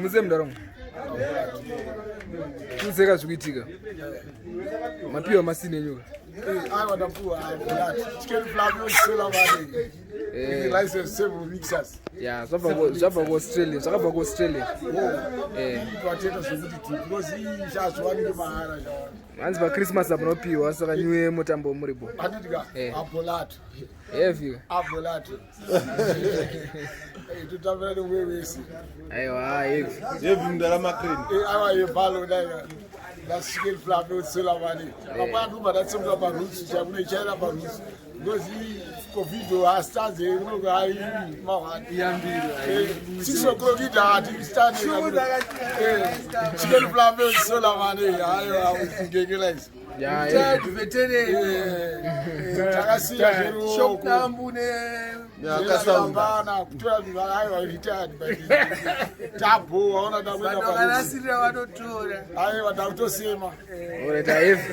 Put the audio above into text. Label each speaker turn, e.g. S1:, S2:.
S1: Muze mdarongo. Kuseka zvikiitika. Mapiwa masine nyuka.
S2: I want to that. Chicken Flavio Solar Valley. License several mixers.
S1: Yeah, zvabva ku Australia. Zvakabva ku Australia.
S2: Pateta zvekuti because izvazvani mahara zvawani.
S1: Hanzi pa Christmas abnopiwa saka New Year mutambo muripo.
S2: Handitika apolato.
S1: Evika.
S2: Apolato. Tutambira newewesi.
S1: Aiwa, evi.
S3: Evi mndarama crane.
S2: Aiwa yebhalo dai. That's Chicken Flavio Solar Valley. Abantu badatsemba ba roots chakunechaira ba roots. Because COVID has started, you know, Chicken Flavio Solar Valley. I was thinking
S1: Yeah,
S2: Shop Nambune. Yakasambana kutoa hayo retired but tabu waona damu na
S4: vanasirira vanotora
S2: hayo wadakutosema
S1: oreta evi.